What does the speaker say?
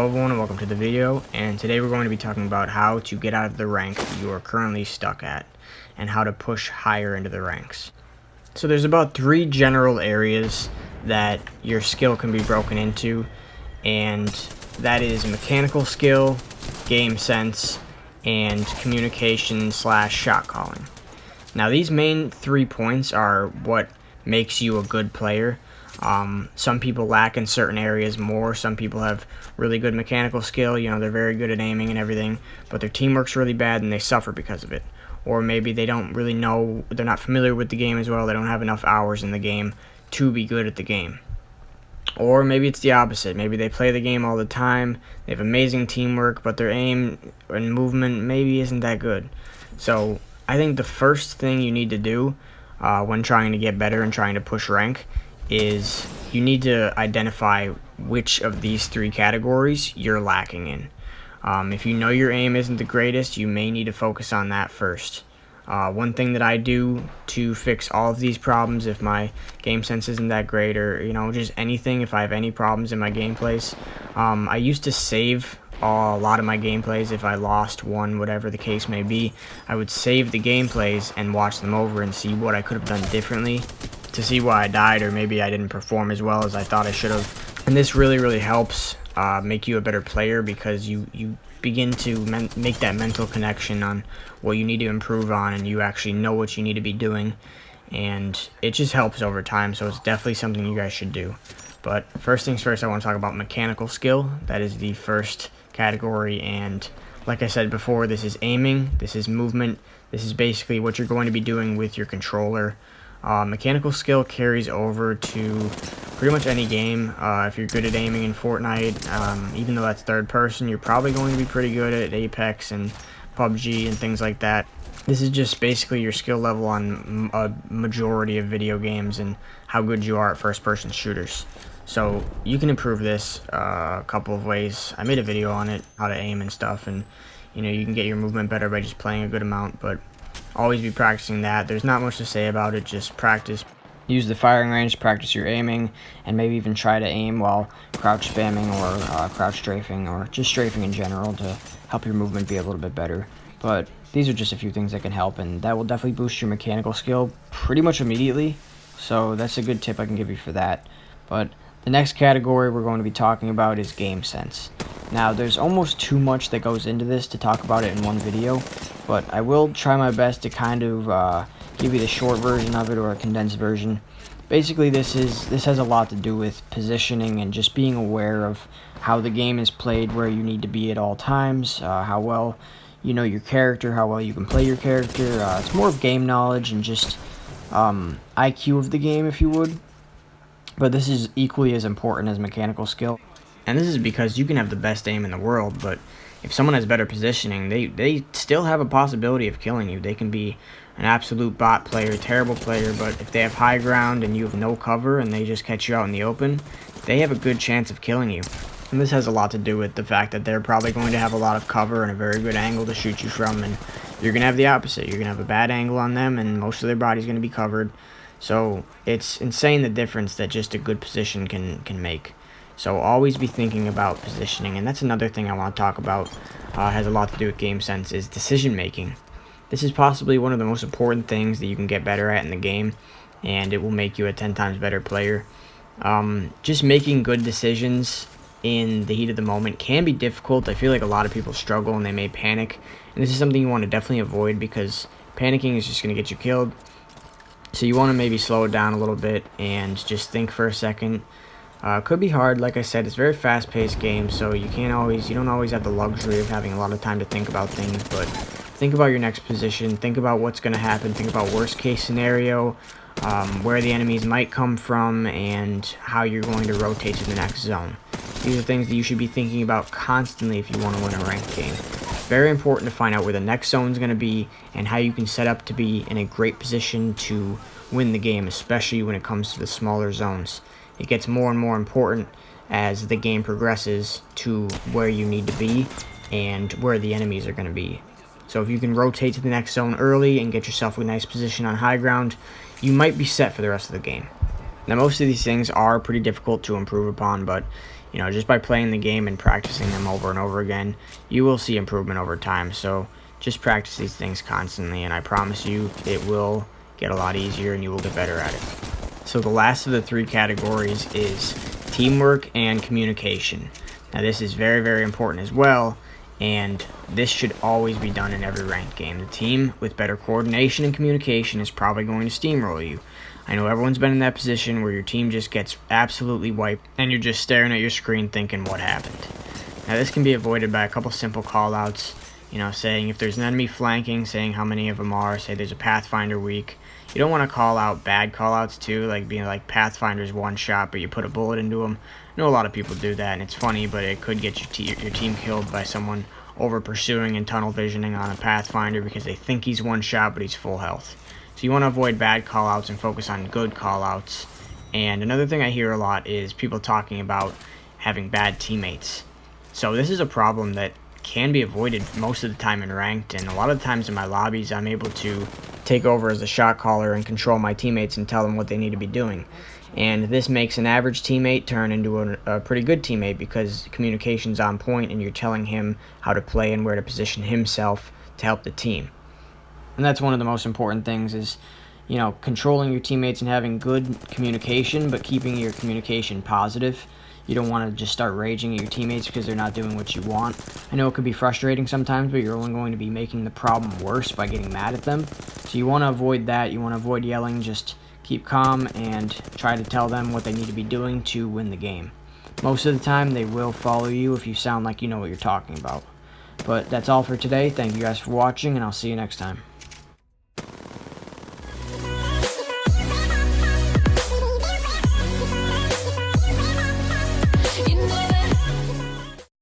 Hello everyone and welcome to the video, and today we're going to be talking about how to get out of the rank you are currently stuck at and how to push higher into the ranks. So there's about 3 general areas that your skill can be broken into, and that is mechanical skill, game sense, and communication / shot calling. Now these main 3 points are what makes you a good player. Some people lack in certain areas more. Some people have really good mechanical skill, they're very good at aiming and everything, but their teamwork's really bad and they suffer because of it. Or maybe they don't really know, they're not familiar with the game as well, they don't have enough hours in the game to be good at the game. Or maybe it's the opposite. Maybe they play the game all the time, they have amazing teamwork, but their aim and movement maybe isn't that good. So I think the first thing you need to do when trying to get better and trying to push rank is you need to identify which of these 3 categories you're lacking in. If you know your aim isn't the greatest, you may need to focus on that first. One thing that I do to fix all of these problems, if my game sense isn't that great, or just anything, if I have any problems in my gameplays, I used to save a lot of my gameplays. If I lost one, whatever the case may be, I would save the gameplays and watch them over and see what I could have done differently to see why I died, or maybe I didn't perform as well as I thought I should have. And this really helps make you a better player, because you begin to make that mental connection on what you need to improve on, and you actually know what you need to be doing, and it just helps over time. So it's definitely something you guys should do. But first things first, I want to talk about mechanical skill. That is the first category, and like I said before, this is aiming, this is movement, this is basically what you're going to be doing with your controller. Mechanical skill carries over to pretty much any game. If you're good at aiming in Fortnite, even though that's third person, you're probably going to be pretty good at Apex and PUBG and things like that. This is just basically your skill level on a majority of video games and how good you are at first person shooters. So you can improve this a couple of ways. I made a video on it, how to aim and stuff, and you can get your movement better by just playing a good amount, but always be practicing that. There's not much to say about it, just practice. Use the firing range to practice your aiming, and maybe even try to aim while crouch spamming or crouch strafing, or just strafing in general, to help your movement be a little bit better. But these are just a few things that can help, and that will definitely boost your mechanical skill pretty much immediately. So that's a good tip I can give you for that. But the next category we're going to be talking about is game sense. Now, there's almost too much that goes into this to talk about it in one video, but I will try my best to kind of give you the short version of it, or a condensed version. Basically, this has a lot to do with positioning and just being aware of how the game is played, where you need to be at all times, how well you know your character, how well you can play your character. It's more of game knowledge and just IQ of the game, if you would. But this is equally as important as mechanical skill. And this is because you can have the best aim in the world, but if someone has better positioning, they still have a possibility of killing you. They can be an absolute bot player, terrible player, but if they have high ground and you have no cover and they just catch you out in the open, they have a good chance of killing you. And this has a lot to do with the fact that they're probably going to have a lot of cover and a very good angle to shoot you from, and you're going to have the opposite. You're going to have a bad angle on them, and most of their body's going to be covered. So it's insane the difference that just a good position can make. So always be thinking about positioning, and that's another thing I want to talk about, has a lot to do with game sense, is decision making. This is possibly one of the most important things that you can get better at in the game, and it will make you a 10 times better player. Just making good decisions in the heat of the moment can be difficult. I feel like a lot of people struggle and they may panic, and this is something you want to definitely avoid, because panicking is just going to get you killed. So you want to maybe slow it down a little bit and just think for a second. Could be hard. Like I said, it's a very fast-paced game, so you don't always have the luxury of having a lot of time to think about things, but think about your next position, think about what's going to happen, think about worst-case scenario, where the enemies might come from, and how you're going to rotate to the next zone. These are things that you should be thinking about constantly if you want to win a ranked game. Very important to find out where the next zone is going to be and how you can set up to be in a great position to win the game, especially when it comes to the smaller zones. It gets more and more important as the game progresses to where you need to be and where the enemies are going to be. So if you can rotate to the next zone early and get yourself a nice position on high ground, you might be set for the rest of the game. Now, most of these things are pretty difficult to improve upon, but just by playing the game and practicing them over and over again, you will see improvement over time. So just practice these things constantly, and I promise you it will get a lot easier and you will get better at it. So the last of the three categories is teamwork and communication. Now, this is very, very important as well, and this should always be done in every ranked game. The team with better coordination and communication is probably going to steamroll you. I know everyone's been in that position where your team just gets absolutely wiped and you're just staring at your screen thinking, what happened? Now, this can be avoided by a couple simple callouts, saying if there's an enemy flanking, saying how many of them are, say there's a Pathfinder weak. You don't want to call out bad callouts too, like being like Pathfinder's one shot, but you put a bullet into them. I know a lot of people do that, and it's funny, but it could get your team killed by someone over pursuing and tunnel visioning on a Pathfinder because they think he's one shot, but he's full health. So you want to avoid bad callouts and focus on good callouts. And another thing I hear a lot is people talking about having bad teammates. So this is a problem that can be avoided most of the time in ranked, and a lot of the times in my lobbies I'm able to take over as a shot caller and control my teammates and tell them what they need to be doing. And this makes an average teammate turn into a pretty good teammate because communication's on point and you're telling him how to play and where to position himself to help the team. And that's one of the most important things is, controlling your teammates and having good communication, but keeping your communication positive. You don't want to just start raging at your teammates because they're not doing what you want. I know it could be frustrating sometimes, but you're only going to be making the problem worse by getting mad at them. So you want to avoid that. You want to avoid yelling. Just keep calm and try to tell them what they need to be doing to win the game. Most of the time, they will follow you if you sound like you know what you're talking about. But that's all for today. Thank you guys for watching, and I'll see you next time.